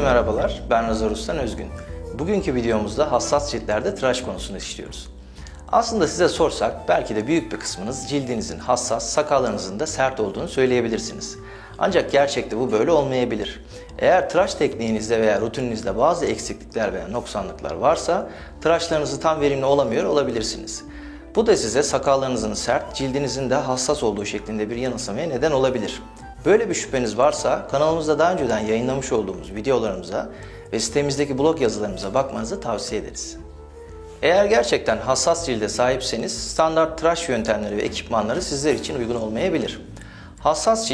merhabalar, ben Rıza Ruslan Özgün. Bugünkü videomuzda hassas ciltlerde tıraş konusunu işliyoruz. Aslında size sorsak belki de büyük bir kısmınız cildinizin hassas, sakallarınızın da sert olduğunu söyleyebilirsiniz. Ancak gerçekte bu böyle olmayabilir. Eğer tıraş tekniğinizde veya rutininizde bazı eksiklikler veya noksanlıklar varsa tıraşlarınızı tam verimli olamıyor olabilirsiniz. Bu da size sakallarınızın sert, cildinizin de hassas olduğu şeklinde bir yanılsamaya neden olabilir. Böyle bir şüpheniz varsa kanalımızda daha önceden yayınlamış olduğumuz videolarımıza ve sitemizdeki blog yazılarımıza bakmanızı tavsiye ederiz. Eğer gerçekten hassas cilde sahipseniz standart tıraş yöntemleri ve ekipmanları sizler için uygun olmayabilir. Hassas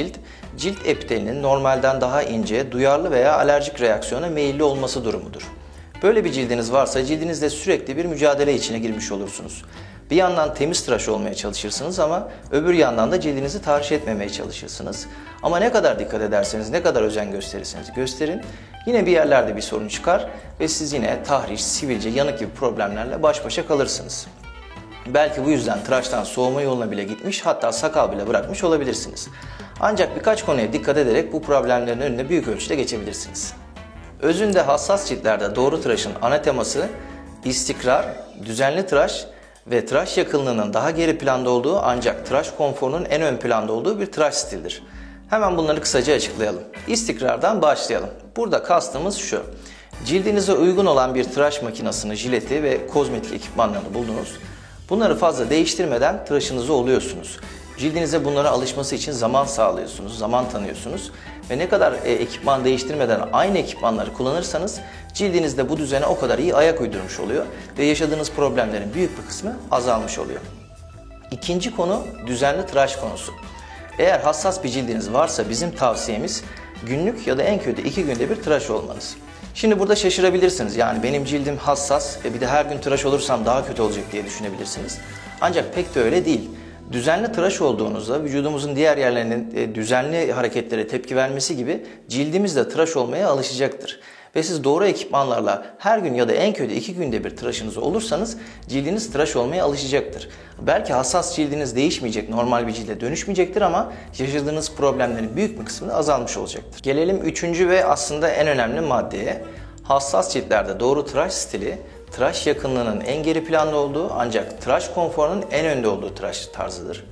cilt epitelinin normalden daha ince, duyarlı veya alerjik reaksiyona meyilli olması durumudur. Böyle bir cildiniz varsa cildinizle sürekli bir mücadele içine girmiş olursunuz. Bir yandan temiz tıraş olmaya çalışırsınız ama öbür yandan da cildinizi tahriş etmemeye çalışırsınız. Ama ne kadar dikkat ederseniz, ne kadar özen gösterirseniz gösterin, yine bir yerlerde bir sorun çıkar ve siz yine tahriş, sivilce, yanık gibi problemlerle baş başa kalırsınız. Belki bu yüzden tıraştan soğuma yoluna bile gitmiş, hatta sakal bile bırakmış olabilirsiniz. Ancak birkaç konuya dikkat ederek bu problemlerin önüne büyük ölçüde geçebilirsiniz. Özünde hassas ciltlerde doğru tıraşın ana teması istikrar, düzenli tıraş ve tıraş yakınlığının daha geri planda olduğu ancak tıraş konforunun en ön planda olduğu bir tıraş stilidir. Hemen bunları kısaca açıklayalım. İstikrardan başlayalım. Burada kastımız şu: cildinize uygun olan bir tıraş makinesini, jileti ve kozmetik ekipmanlarını buldunuz. Bunları fazla değiştirmeden tıraşınızı oluyorsunuz. Cildinize bunlara alışması için zaman sağlıyorsunuz, zaman tanıyorsunuz ve ne kadar ekipman değiştirmeden aynı ekipmanları kullanırsanız cildinizde bu düzene o kadar iyi ayak uydurmuş oluyor ve yaşadığınız problemlerin büyük bir kısmı azalmış oluyor. İkinci konu düzenli tıraş konusu. Eğer hassas bir cildiniz varsa bizim tavsiyemiz günlük ya da en kötü 2 günde bir tıraş olmanız. Şimdi burada şaşırabilirsiniz. Yani benim cildim hassas ve bir de her gün tıraş olursam daha kötü olacak diye düşünebilirsiniz. Ancak pek de öyle değil. Düzenli tıraş olduğunuzda vücudumuzun diğer yerlerinin düzenli hareketlere tepki vermesi gibi cildimiz de tıraş olmaya alışacaktır. Ve siz doğru ekipmanlarla her gün ya da en kötü 2 günde bir tıraşınız olursanız cildiniz tıraş olmaya alışacaktır. Belki hassas cildiniz değişmeyecek, normal bir cilde dönüşmeyecektir ama yaşadığınız problemlerin büyük bir kısmı azalmış olacaktır. Gelelim üçüncü ve aslında en önemli maddeye. Hassas ciltlerde doğru tıraş stili, tıraş yakınlığının en geri planda olduğu ancak tıraş konforunun en önde olduğu tıraş tarzıdır.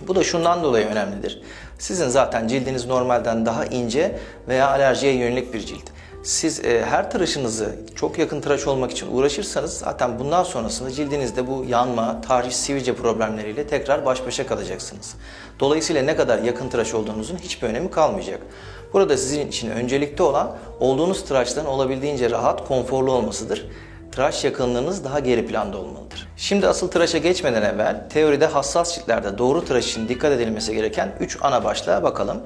Bu da şundan dolayı önemlidir. Sizin zaten cildiniz normalden daha ince veya alerjiye yönelik bir cilt. Siz her tıraşınızı çok yakın tıraş olmak için uğraşırsanız zaten bundan sonrasında cildinizde bu yanma, tahriş, sivilce problemleriyle tekrar baş başa kalacaksınız. Dolayısıyla ne kadar yakın tıraş olduğunuzun hiçbir önemi kalmayacak. Burada sizin için öncelikli olan olduğunuz tıraşların olabildiğince rahat, konforlu olmasıdır. Tıraş yakınlığınız daha geri planda olmalıdır. Şimdi asıl tıraşa geçmeden evvel teoride hassas ciltlerde doğru tıraş için dikkat edilmesi gereken 3 ana başlığa bakalım.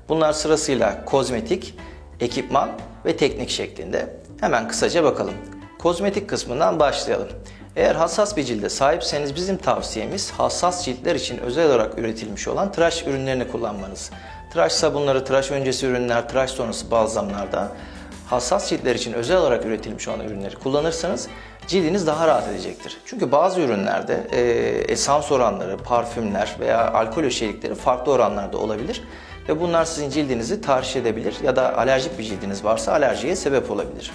Bunlar sırasıyla kozmetik, ekipman ve teknik şeklinde. Hemen kısaca bakalım. Kozmetik kısmından başlayalım. Eğer hassas bir cilde sahipseniz bizim tavsiyemiz hassas ciltler için özel olarak üretilmiş olan tıraş ürünlerini kullanmanız. Tıraş sabunları, tıraş öncesi ürünler, tıraş sonrası balzamlarda hassas ciltler için özel olarak üretilmiş olan ürünleri kullanırsanız cildiniz daha rahat edecektir. Çünkü bazı ürünlerde esans oranları, parfümler veya alkol içerikleri farklı oranlarda olabilir ve bunlar sizin cildinizi tahriş edebilir ya da alerjik bir cildiniz varsa alerjiye sebep olabilir.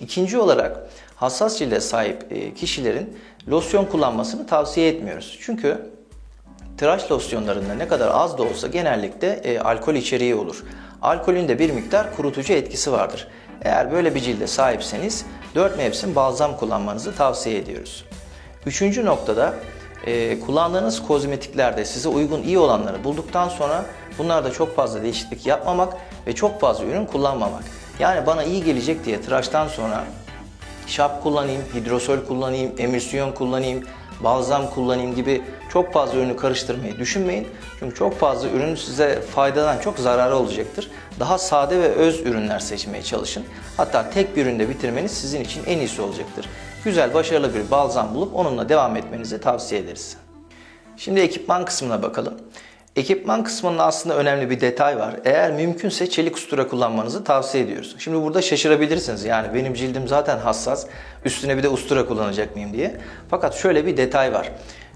İkinci olarak hassas cilde sahip kişilerin losyon kullanmasını tavsiye etmiyoruz. Çünkü tıraş losyonlarında ne kadar az da olsa genellikle alkol içeriği olur. Alkolün de bir miktar kurutucu etkisi vardır. Eğer böyle bir cilde sahipseniz 4 mevsim balzam kullanmanızı tavsiye ediyoruz. Üçüncü noktada kullandığınız kozmetiklerde size uygun iyi olanları bulduktan sonra bunlarda çok fazla değişiklik yapmamak ve çok fazla ürün kullanmamak. Yani bana iyi gelecek diye tıraştan sonra şap kullanayım, hidrosol kullanayım, emülsiyon kullanayım, balzam kullanayım gibi çok fazla ürünü karıştırmayı düşünmeyin. Çünkü çok fazla ürün size faydadan çok zararı olacaktır. Daha sade ve öz ürünler seçmeye çalışın. Hatta tek bir üründe bitirmeniz sizin için en iyisi olacaktır. Güzel, başarılı bir balzam bulup onunla devam etmenizi tavsiye ederiz. Şimdi ekipman kısmına bakalım. Ekipman kısmında aslında önemli bir detay var. Eğer mümkünse çelik ustura kullanmanızı tavsiye ediyoruz. Şimdi burada şaşırabilirsiniz. Yani benim cildim zaten hassas, üstüne bir de ustura kullanacak mıyım diye. Fakat şöyle bir detay var.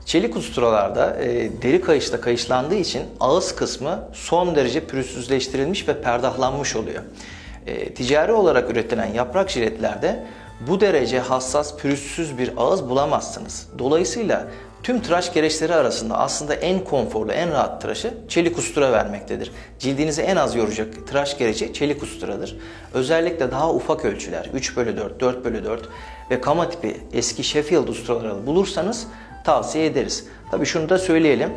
Çelik usturalarda deri kayışla kayışlandığı için ağız kısmı son derece pürüzsüzleştirilmiş ve perdahlanmış oluyor. Ticari olarak üretilen yaprak jiletlerde bu derece hassas, pürüzsüz bir ağız bulamazsınız. Dolayısıyla tüm tıraş gereçleri arasında aslında en konforlu, en rahat tıraşı çelik ustura vermektedir. Cildinizi en az yoracak tıraş gereci çelik usturadır. Özellikle daha ufak ölçüler 3/4, 4/4 ve kama tipi eski Sheffield usturaları bulursanız tavsiye ederiz. Tabii şunu da söyleyelim.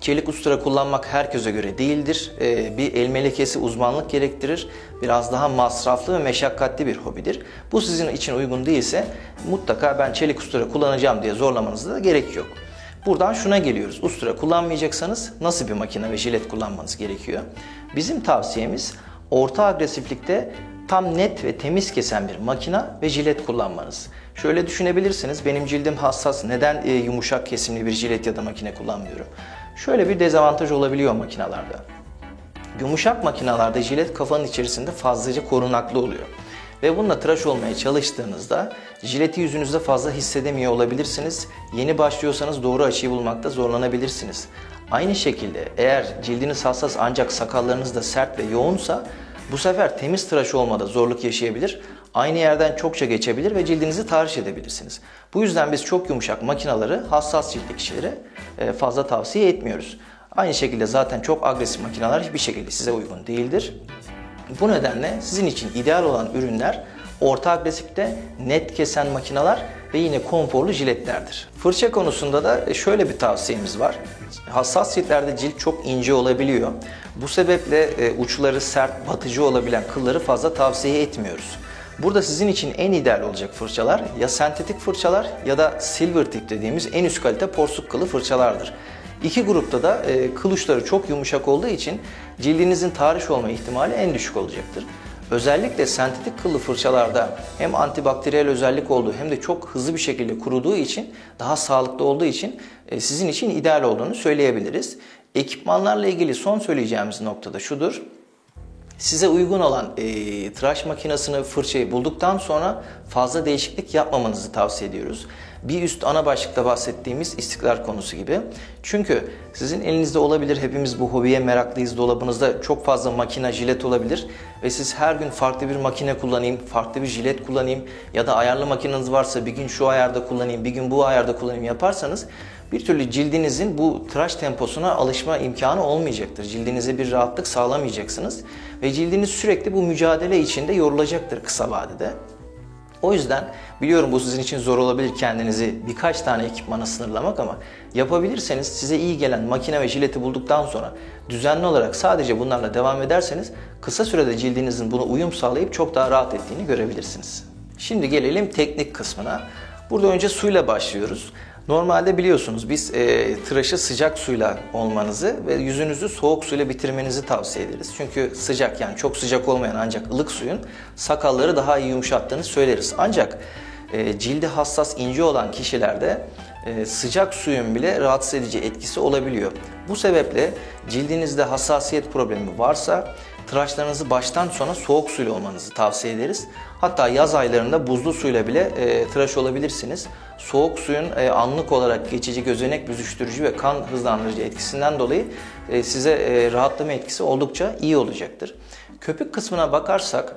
Çelik ustura kullanmak herkese göre değildir. Bir el melekesi uzmanlık gerektirir. Biraz daha masraflı ve meşakkatli bir hobidir. Bu sizin için uygun değilse mutlaka ben çelik ustura kullanacağım diye zorlamanıza da gerek yok. Buradan şuna geliyoruz. Ustura kullanmayacaksanız nasıl bir makine ve jilet kullanmanız gerekiyor? Bizim tavsiyemiz orta agresiflikte tam net ve temiz kesen bir makina ve jilet kullanmanız. Şöyle düşünebilirsiniz, benim cildim hassas, neden yumuşak kesimli bir jilet ya da makine kullanmıyorum? Şöyle bir dezavantaj olabiliyor makinalarda. Yumuşak makinalarda jilet kafanın içerisinde fazlaca korunaklı oluyor. Ve bununla tıraş olmaya çalıştığınızda jileti yüzünüzde fazla hissedemiyor olabilirsiniz. Yeni başlıyorsanız doğru açıyı bulmakta zorlanabilirsiniz. Aynı şekilde eğer cildiniz hassas ancak sakallarınız da sert ve yoğunsa bu sefer temiz tıraş olmada zorluk yaşayabilir. Aynı yerden çokça geçebilir ve cildinizi tahriş edebilirsiniz. Bu yüzden biz çok yumuşak makinaları hassas ciltli kişilere fazla tavsiye etmiyoruz. Aynı şekilde zaten çok agresif makineler hiçbir şekilde size uygun değildir. Bu nedenle sizin için ideal olan ürünler orta agresifte net kesen makineler ve yine konforlu jiletlerdir. Fırça konusunda da şöyle bir tavsiyemiz var. Hassas ciltlerde cilt çok ince olabiliyor. Bu sebeple uçları sert, batıcı olabilen kılları fazla tavsiye etmiyoruz. Burada sizin için en ideal olacak fırçalar ya sentetik fırçalar ya da silver tip dediğimiz en üst kalite porsuk kılı fırçalardır. İki grupta da kıl uçları çok yumuşak olduğu için cildinizin tahriş olma ihtimali en düşük olacaktır. Özellikle sentetik kıllı fırçalarda hem antibakteriyel özellik olduğu hem de çok hızlı bir şekilde kuruduğu için daha sağlıklı olduğu için sizin için ideal olduğunu söyleyebiliriz. Ekipmanlarla ilgili son söyleyeceğimiz nokta da şudur. Size uygun olan tıraş makinesini, fırçayı bulduktan sonra fazla değişiklik yapmamanızı tavsiye ediyoruz. Bir üst ana başlıkta bahsettiğimiz istiklal konusu gibi. Çünkü sizin elinizde olabilir, hepimiz bu hobiye meraklıyız, dolabınızda çok fazla makine, jilet olabilir ve siz her gün farklı bir makine kullanayım, farklı bir jilet kullanayım ya da ayarlı makineniz varsa bir gün şu ayarda kullanayım, bir gün bu ayarda kullanayım yaparsanız bir türlü cildinizin bu tıraş temposuna alışma imkanı olmayacaktır. Cildinize bir rahatlık sağlamayacaksınız ve cildiniz sürekli bu mücadele içinde yorulacaktır kısa vadede. O yüzden biliyorum bu sizin için zor olabilir kendinizi birkaç tane ekipmana sınırlamak ama yapabilirseniz size iyi gelen makine ve jileti bulduktan sonra düzenli olarak sadece bunlarla devam ederseniz kısa sürede cildinizin buna uyum sağlayıp çok daha rahat ettiğini görebilirsiniz. Şimdi gelelim teknik kısmına. Burada önce suyla başlıyoruz. Normalde biliyorsunuz biz tıraşı sıcak suyla olmanızı ve yüzünüzü soğuk suyla bitirmenizi tavsiye ederiz. Çünkü sıcak yani çok sıcak olmayan ancak ılık suyun sakalları daha iyi yumuşattığını söyleriz. Ancak cildi hassas ince olan kişilerde sıcak suyun bile rahatsız edici etkisi olabiliyor. Bu sebeple cildinizde hassasiyet problemi varsa tıraşlarınızı baştan sona soğuk suyla olmanızı tavsiye ederiz. Hatta yaz aylarında buzlu suyla bile tıraş olabilirsiniz. Soğuk suyun anlık olarak geçici gözenek büzüştürücü ve kan hızlandırıcı etkisinden dolayı size rahatlama etkisi oldukça iyi olacaktır. Köpük kısmına bakarsak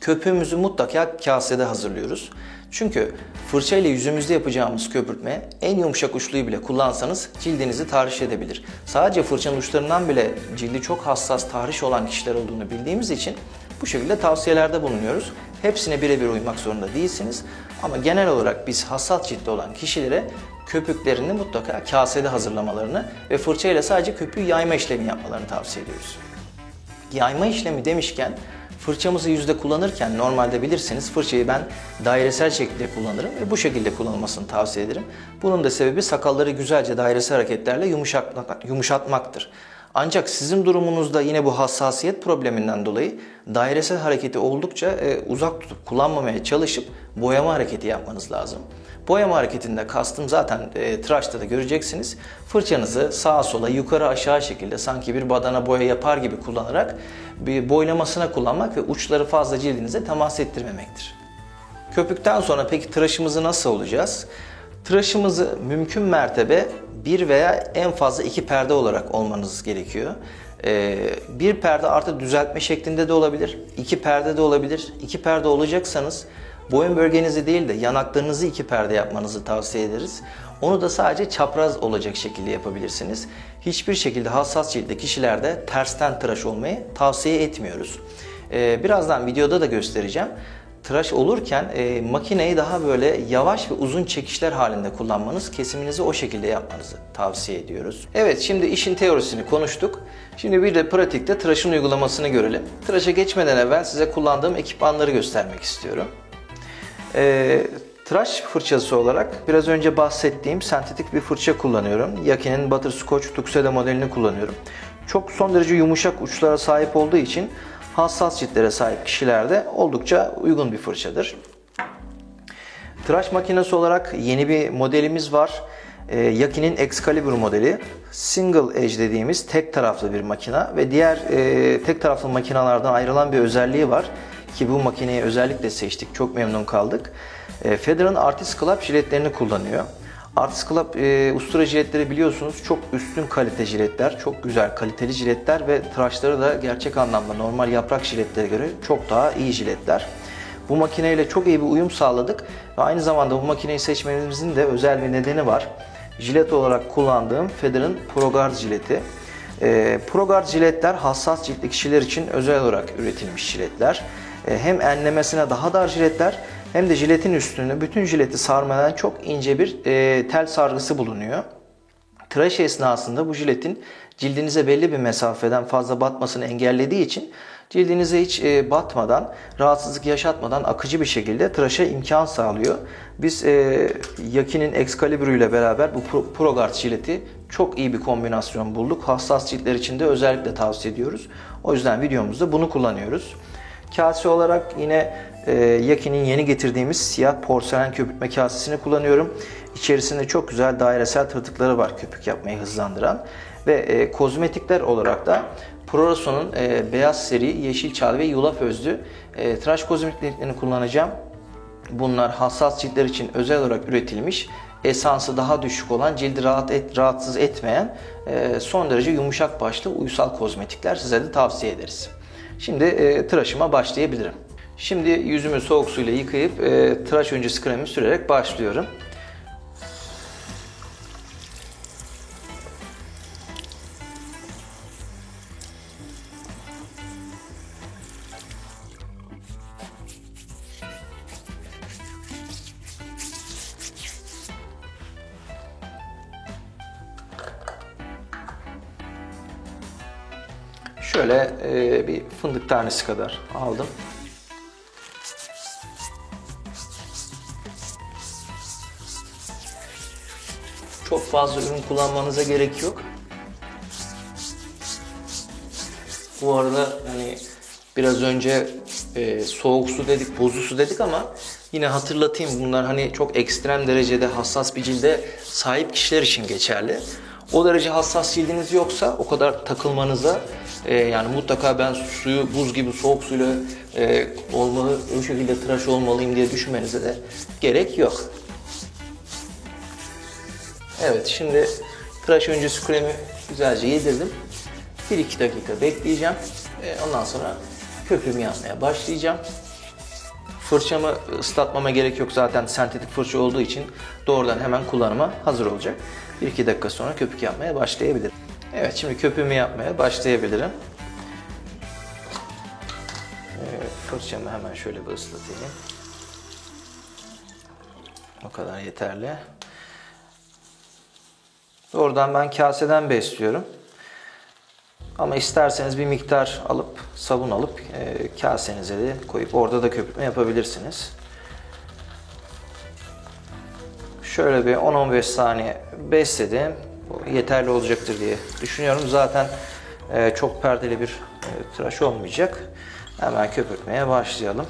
köpüğümüzü mutlaka kasede hazırlıyoruz. Çünkü fırça ile yüzümüzde yapacağımız köpürtme en yumuşak uçluyu bile kullansanız cildinizi tahriş edebilir. Sadece fırçanın uçlarından bile cildi çok hassas tahriş olan kişiler olduğunu bildiğimiz için bu şekilde tavsiyelerde bulunuyoruz. Hepsine birebir uymak zorunda değilsiniz. Ama genel olarak biz hassas ciltte olan kişilere köpüklerini mutlaka kasede hazırlamalarını ve fırça ile sadece köpüğü yayma işlemi yapmalarını tavsiye ediyoruz. Yayma işlemi demişken fırçamızı yüzde kullanırken normalde bilirsiniz fırçayı ben dairesel şekilde kullanırım ve bu şekilde kullanılmasını tavsiye ederim. Bunun da sebebi sakalları güzelce dairesel hareketlerle yumuşatmaktır. Ancak sizin durumunuzda yine bu hassasiyet probleminden dolayı dairesel hareketi oldukça uzak tutup kullanmamaya çalışıp boyama hareketi yapmanız lazım. Boyama hareketinde kastım zaten tıraşta da göreceksiniz. Fırçanızı sağa sola yukarı aşağı şekilde sanki bir badana boya yapar gibi kullanarak bir boylamasına kullanmak ve uçları fazla cildinize temas ettirmemektir. Köpükten sonra peki tıraşımızı nasıl olacağız? Tıraşımızı mümkün mertebe bir veya en fazla iki perde olarak olmanız gerekiyor. Bir perde artı düzeltme şeklinde de olabilir. 2 perde de olabilir. 2 perde olacaksanız boyun bölgenizi değil de yanaklarınızı 2 perde yapmanızı tavsiye ederiz. Onu da sadece çapraz olacak şekilde yapabilirsiniz. Hiçbir şekilde hassas ciltli kişilerde tersten tıraş olmayı tavsiye etmiyoruz. Birazdan videoda da göstereceğim. Tıraş olurken makineyi daha böyle yavaş ve uzun çekişler halinde kullanmanız, kesiminizi o şekilde yapmanızı tavsiye ediyoruz. Evet, şimdi işin teorisini konuştuk. Şimdi bir de pratikte tıraşın uygulamasını görelim. Tıraşa geçmeden evvel size kullandığım ekipmanları göstermek istiyorum. Tıraş fırçası olarak biraz önce bahsettiğim sentetik bir fırça kullanıyorum. Yaki'nin Butterscotch Tuxedo modelini kullanıyorum. Çok son derece yumuşak uçlara sahip olduğu için hassas ciltlere sahip kişilerde oldukça uygun bir fırçadır. Tıraş makinesi olarak yeni bir modelimiz var. Yaki'nin Excalibur modeli. Single Edge dediğimiz tek taraflı bir makina ve diğer tek taraflı makinalardan ayrılan bir özelliği var. Ki bu makineyi özellikle seçtik. Çok memnun kaldık. Federer'ın Artist Club jiletlerini kullanıyor. Artist Club ustura jiletleri biliyorsunuz çok üstün kalite jiletler, çok güzel kaliteli jiletler ve tıraşları da gerçek anlamda normal yaprak jiletlere göre çok daha iyi jiletler. Bu makineyle çok iyi bir uyum sağladık ve aynı zamanda bu makineyi seçmemizin de özel bir nedeni var. Jilet olarak kullandığım Federer'ın ProGuard jileti. ProGuard jiletler hassas ciltli kişiler için özel olarak üretilmiş jiletler. Hem enlemesine daha dar jiletler hem de jiletin üstünde bütün jileti sarmadan çok ince bir tel sargısı bulunuyor. Tıraş esnasında bu jiletin cildinize belli bir mesafeden fazla batmasını engellediği için cildinize hiç batmadan, rahatsızlık yaşatmadan akıcı bir şekilde tıraşa imkan sağlıyor. Biz Yaki'nin Excalibur ile beraber bu ProGuard jileti çok iyi bir kombinasyon bulduk. Hassas ciltler için de özellikle tavsiye ediyoruz. O yüzden videomuzda bunu kullanıyoruz. Kase olarak yine Yaki'nin yeni getirdiğimiz siyah porselen köpürtme kasesini kullanıyorum. İçerisinde çok güzel dairesel tırtıkları var köpük yapmayı hızlandıran. Ve kozmetikler olarak da Proroson'un beyaz seri, yeşil çal ve yulaf özlü tıraş kozmetiklerini kullanacağım. Bunlar hassas ciltler için özel olarak üretilmiş, esansı daha düşük olan, cildi rahatsız etmeyen son derece yumuşak başlı uysal kozmetikler, size de tavsiye ederiz. Şimdi tıraşıma başlayabilirim. Şimdi yüzümü soğuk suyla yıkayıp tıraş öncesi kremi sürerek başlıyorum. Şöyle bir fındık tanesi kadar aldım. Çok fazla ürün kullanmanıza gerek yok. Bu arada hani biraz önce soğuk su dedik, buzlu su dedik ama yine hatırlatayım, bunlar hani çok ekstrem derecede hassas bir cilde sahip kişiler için geçerli. O derece hassas cildiniz yoksa o kadar takılmanıza yani mutlaka ben suyu buz gibi soğuk suyla olmalı, o şekilde tıraş olmalıyım diye düşünmenize de gerek yok. Evet, şimdi tıraş öncesi kremi güzelce yedirdim. 1-2 dakika bekleyeceğim. Ondan sonra köpüğümü yapmaya başlayacağım. Fırçamı ıslatmama gerek yok, zaten sentetik fırça olduğu için doğrudan hemen kullanıma hazır olacak. 1-2 dakika sonra köpük yapmaya başlayabilirim. Evet, şimdi köpüğümü yapmaya başlayabilirim. Fırçamı hemen şöyle bir ıslatayım. O kadar yeterli. Doğrudan ben kaseden besliyorum. Ama isterseniz bir miktar alıp, sabun alıp kasenize de koyup orada da köpürtme yapabilirsiniz. Şöyle bir 10-15 saniye besledim. Bu yeterli olacaktır diye düşünüyorum. Zaten çok perdeli bir tıraş olmayacak. Hemen köpürtmeye başlayalım.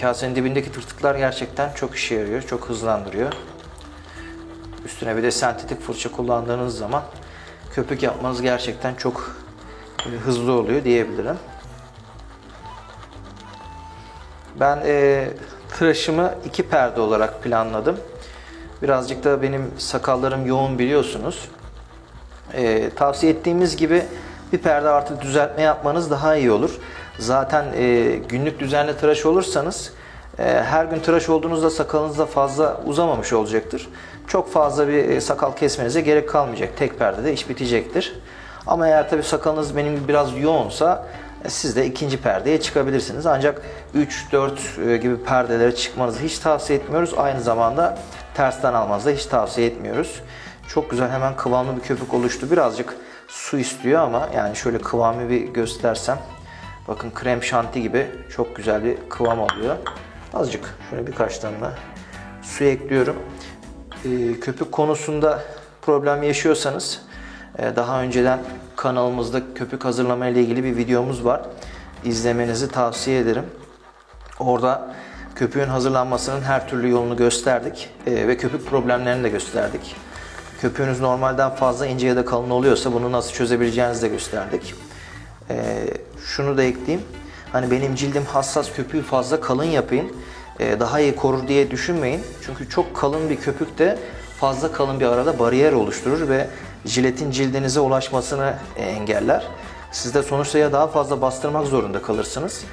Kasenin dibindeki tırtıklar gerçekten çok işe yarıyor, çok hızlandırıyor. Üstüne bir de sentetik fırça kullandığınız zaman köpük yapmanız gerçekten çok hızlı oluyor diyebilirim. Ben tıraşımı 2 perde olarak planladım. Birazcık da benim sakallarım yoğun biliyorsunuz. Tavsiye ettiğimiz gibi bir perde artı düzeltme yapmanız daha iyi olur. Zaten günlük düzenli tıraş olursanız her gün tıraş olduğunuzda sakalınız da fazla uzamamış olacaktır. Çok fazla bir sakal kesmenize gerek kalmayacak. Tek perdede iş bitecektir. Ama eğer tabii sakalınız benim gibi biraz yoğunsa siz de ikinci perdeye çıkabilirsiniz. Ancak 3-4 gibi perdelere çıkmanızı hiç tavsiye etmiyoruz. Aynı zamanda tersten almanızı da hiç tavsiye etmiyoruz. Çok güzel, hemen kıvamlı bir köpük oluştu. Birazcık su istiyor ama yani şöyle kıvamı bir göstersem. Bakın krem şanti gibi çok güzel bir kıvam oluyor. Azıcık şöyle birkaç damla su ekliyorum. Köpük konusunda problem yaşıyorsanız daha önceden kanalımızda köpük hazırlama ile ilgili bir videomuz var. İzlemenizi tavsiye ederim. Orada köpüğün hazırlanmasının her türlü yolunu gösterdik ve köpük problemlerini de gösterdik. Köpüğünüz normalden fazla ince ya da kalın oluyorsa bunu nasıl çözebileceğinizi de gösterdik. Şunu da ekleyeyim. Hani benim cildim hassas, köpüğü fazla kalın yapayım, daha iyi korur diye düşünmeyin. Çünkü çok kalın bir köpük de fazla kalın bir arada bariyer oluşturur ve jiletin cildinize ulaşmasını engeller. Siz de sonuçta ya daha fazla bastırmak zorunda kalırsınız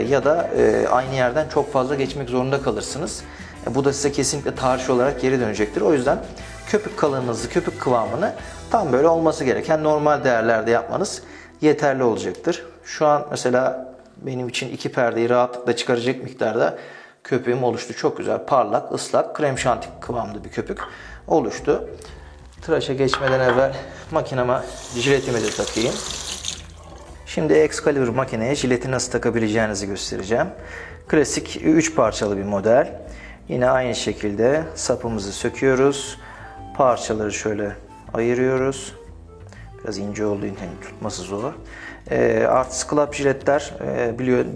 ya da aynı yerden çok fazla geçmek zorunda kalırsınız. Bu da size kesinlikle tahriş olarak geri dönecektir. O yüzden köpük kalınlığınızı, köpük kıvamını tam böyle olması gereken normal değerlerde yapmanız yeterli olacaktır. Şu an mesela benim için 2 perdeyi rahatlıkla çıkaracak miktarda köpüğüm oluştu. Çok güzel, parlak, ıslak, krem şanti kıvamlı bir köpük oluştu. Tıraşa geçmeden evvel makineme jiletimi de takayım. Şimdi Excalibur makineye jileti nasıl takabileceğinizi göstereceğim. Klasik 3 parçalı bir model. Yine aynı şekilde sapımızı söküyoruz. Parçaları şöyle ayırıyoruz. Biraz ince olduğu için tutması zor. Artist Club jiletler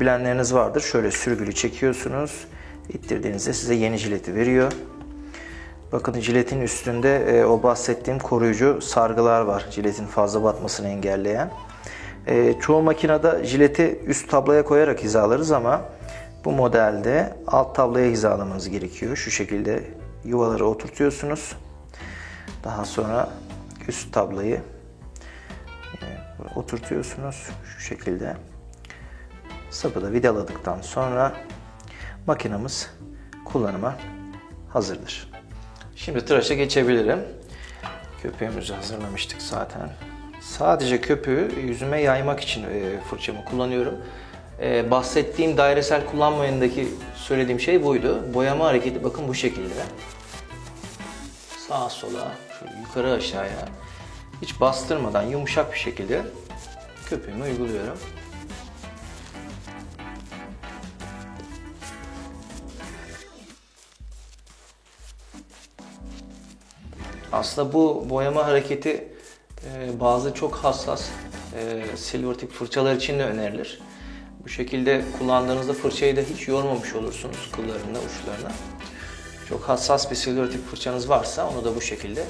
bilenleriniz vardır. Şöyle sürgülü çekiyorsunuz. İttirdiğinizde size yeni jileti veriyor. Bakın jiletin üstünde o bahsettiğim koruyucu sargılar var. Jiletin fazla batmasını engelleyen. Çoğu makinede jileti üst tabloya koyarak hizalarız ama bu modelde alt tabloya hizalamanız gerekiyor. Şu şekilde yuvaları oturtuyorsunuz. Daha sonra üst tablayı oturtuyorsunuz şu şekilde. Sapı da vidaladıktan sonra makinamız kullanıma hazırdır. Şimdi tıraşa geçebilirim. Köpüğümüzü hazırlamıştık zaten. Sadece köpüğü yüzüme yaymak için fırçamı kullanıyorum. Bahsettiğim dairesel kullanmayındaki söylediğim şey buydu. Boyama hareketi bakın bu şekilde. Sağa sola, şöyle yukarı aşağıya hiç bastırmadan yumuşak bir şekilde köpüğümü uyguluyorum. Aslında bu boyama hareketi bazı çok hassas silver tip fırçalar için de önerilir. Bu şekilde kullandığınızda fırçayı da hiç yormamış olursunuz kıllarına, uçlarına. Çok hassas bir silver tip fırçanız varsa onu da bu şekilde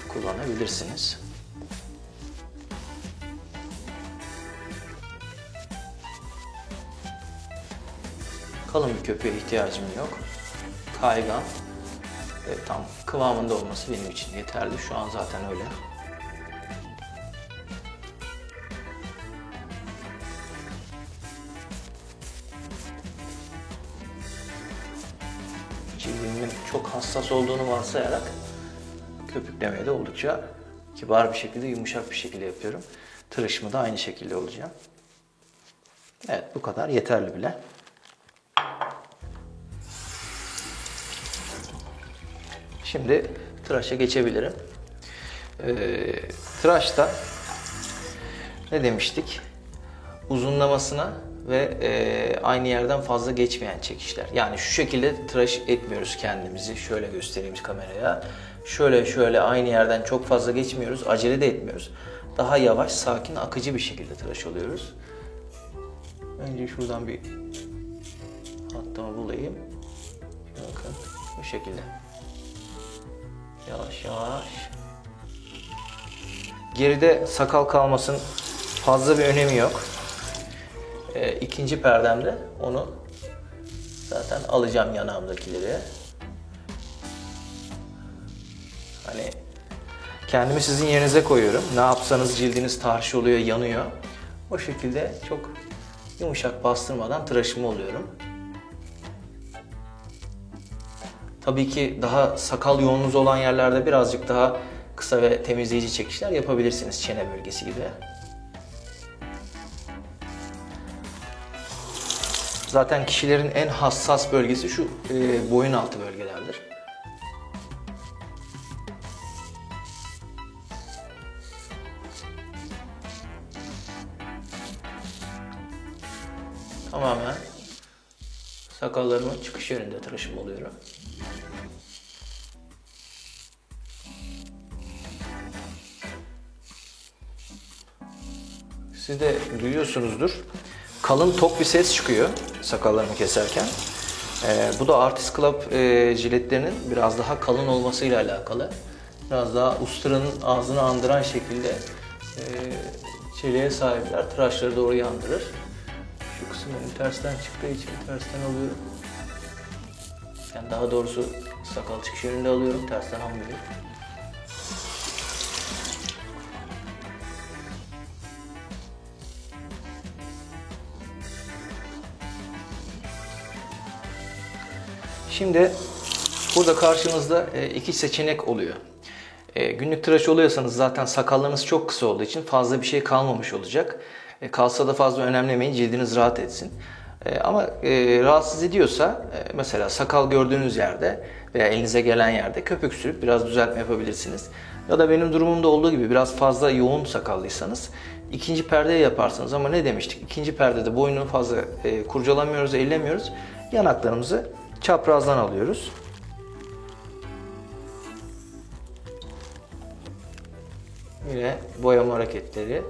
kullanabilirsiniz. Kalın bir köpüğe ihtiyacım yok. Kaygan ve tam kıvamında olması benim için yeterli. Şu an zaten öyle. Cildimin çok hassas olduğunu varsayarak köpüklemeyi de oldukça kibar bir şekilde, yumuşak bir şekilde yapıyorum. Tıraşımı da aynı şekilde olacağım. Evet, bu kadar yeterli bile. Şimdi tıraşa geçebilirim. Tıraşta ne demiştik? Uzunlamasına ve aynı yerden fazla geçmeyen çekişler. Yani şu şekilde tıraş etmiyoruz kendimizi. Şöyle göstereyim kameraya. Şöyle aynı yerden çok fazla geçmiyoruz. Acele de etmiyoruz. Daha yavaş, sakin, akıcı bir şekilde tıraş oluyoruz. Önce şuradan bir hattımı bulayım. Bakın bu şekilde. Yavaş yavaş. Geride sakal kalmasın, fazla bir önemi yok. İkinci perdemde onu zaten alacağım, yanağımdakileri. Hani Kendimi sizin yerinize koyuyorum. Ne yapsanız cildiniz tahriş oluyor, yanıyor. O şekilde çok yumuşak bastırmadan tıraşımı oluyorum. Tabii ki daha sakal yoğunluğunuz olan yerlerde birazcık daha kısa ve temizleyici çekişler yapabilirsiniz, çene bölgesi gibi. Zaten kişilerin en hassas bölgesi şu boyun altı bölgelerdir. Tamamen sakallarımın çıkış yönünde tıraşım oluyorum. Siz de duyuyorsunuzdur. Kalın tok bir ses çıkıyor sakallarımı keserken. Bu da Artist Club jiletlerinin biraz daha kalın olmasıyla alakalı. Biraz daha usturanın ağzını andıran şekilde çeliğe sahipler. Tıraşları doğru yandırır. Şu kısım tersten çıktığı için tersten alıyorum. Yani daha doğrusu sakal çıkış yönünde alıyorum. Tersten almıyorum. Şimdi burada karşınızda iki seçenek oluyor. Günlük tıraş oluyorsanız zaten sakallarınız çok kısa olduğu için fazla bir şey kalmamış olacak. Kalsa da fazla önemlemeyin, cildiniz rahat etsin. Ama rahatsız ediyorsa mesela sakal gördüğünüz yerde veya elinize gelen yerde köpük sürüp biraz düzeltme yapabilirsiniz. Ya da benim durumumda olduğu gibi biraz fazla yoğun sakallıysanız ikinci perdeye yaparsınız. Ama ne demiştik? İkinci perdede boynu fazla kurcalamıyoruz, ellemiyoruz. Yanaklarımızı çaprazdan alıyoruz. Yine boyama hareketleri.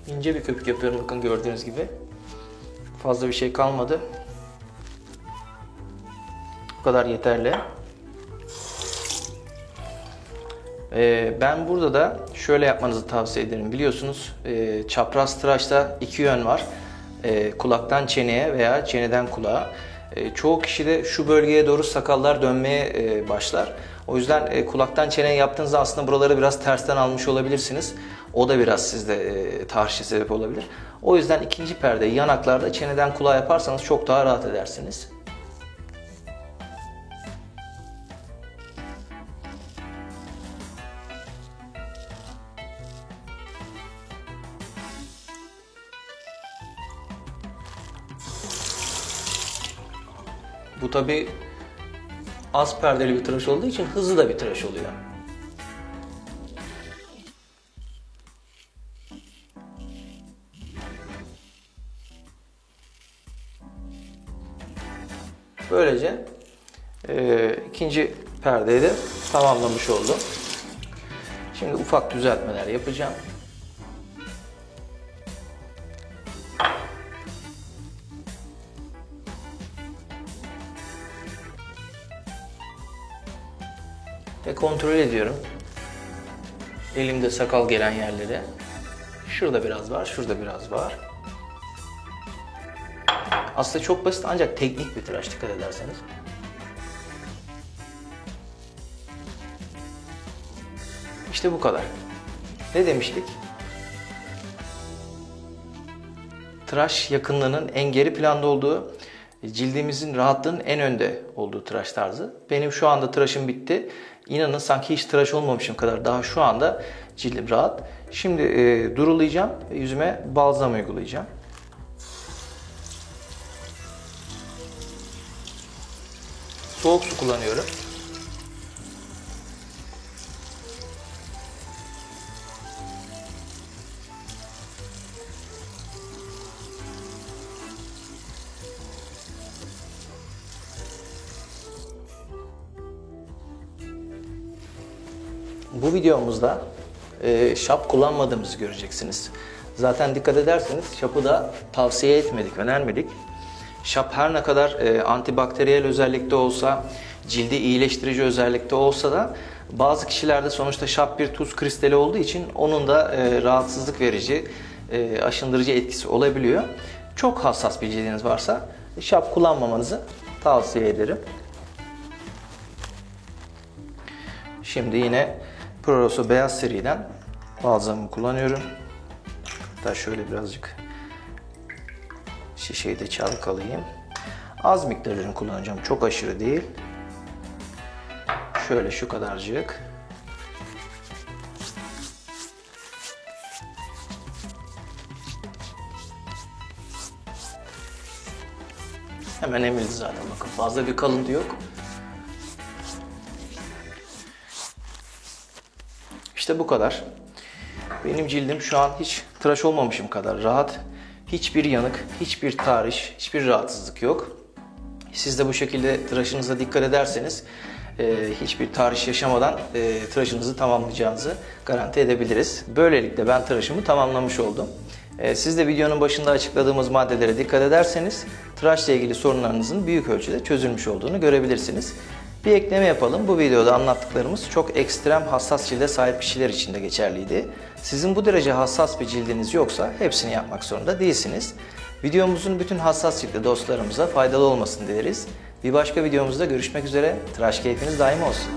İnce bir köpük yapıyorum, bakın gördüğünüz gibi. Fazla bir şey kalmadı. Bu kadar yeterli. Ben burada da şöyle yapmanızı tavsiye ederim. Biliyorsunuz çapraz tıraşta iki yön var. Kulaktan çeneye veya çeneden kulağa. Çoğu kişide şu bölgeye doğru sakallar dönmeye başlar. O yüzden kulaktan çeneye yaptığınızda aslında buraları biraz tersten almış olabilirsiniz. O da biraz sizde tahrişe sebep olabilir. O yüzden ikinci perde yanaklarda çeneden kulağa yaparsanız çok daha rahat edersiniz. Bu tabi az perdeli bir tıraş olduğu için hızlı da bir tıraş oluyor. Böylece ikinci perdeyi de tamamlamış oldum. Şimdi ufak düzeltmeler yapacağım. Ve kontrol ediyorum. Elimde sakal gelen yerleri. Şurada biraz var, şurada biraz var. Aslında çok basit ancak teknik bir tıraş, dikkat ederseniz. İşte bu kadar. Ne demiştik? Tıraş yakınlığının en geri planda olduğu, cildimizin rahatlığının en önde olduğu tıraş tarzı. Benim şu anda tıraşım bitti. İnanın sanki hiç tıraş olmamışım kadar daha şu anda cildim rahat. Şimdi durulayacağım ve yüzüme balzam uygulayacağım. Soğuk su kullanıyorum. Bu videomuzda şap kullanmadığımızı göreceksiniz. Zaten dikkat ederseniz şapı da tavsiye etmedik, önermedik. Şap her ne kadar antibakteriyel özellikte olsa, cildi iyileştirici özellikte olsa da bazı kişilerde sonuçta şap bir tuz kristali olduğu için onun da rahatsızlık verici, aşındırıcı etkisi olabiliyor. Çok hassas bir cildiniz varsa şap kullanmamanızı tavsiye ederim. Şimdi yine Pro Rosso beyaz seriden balzamımı kullanıyorum. Hatta şöyle birazcık şişeyi de çalkalayayım. Az miktar ürün kullanacağım. Çok aşırı değil. Şöyle şu kadarcık. Hemen emildi zaten, bakın fazla bir kalıntı yok. İşte bu kadar. Benim cildim şu an hiç tıraş olmamışım kadar rahat. Hiçbir yanık, hiçbir tahriş, hiçbir rahatsızlık yok. Siz de bu şekilde tıraşınıza dikkat ederseniz hiçbir tahriş yaşamadan tıraşınızı tamamlayacağınızı garanti edebiliriz. Böylelikle ben tıraşımı tamamlamış oldum. Siz de videonun başında açıkladığımız maddelere dikkat ederseniz tıraşla ilgili sorunlarınızın büyük ölçüde çözülmüş olduğunu görebilirsiniz. Bir ekleme yapalım. Bu videoda anlattıklarımız çok ekstrem hassas cilde sahip kişiler için de geçerliydi. Sizin bu derece hassas bir cildiniz yoksa hepsini yapmak zorunda değilsiniz. Videomuzun bütün hassas cilde dostlarımıza faydalı olmasını dileriz. Bir başka videomuzda görüşmek üzere. Tıraş keyfiniz daim olsun.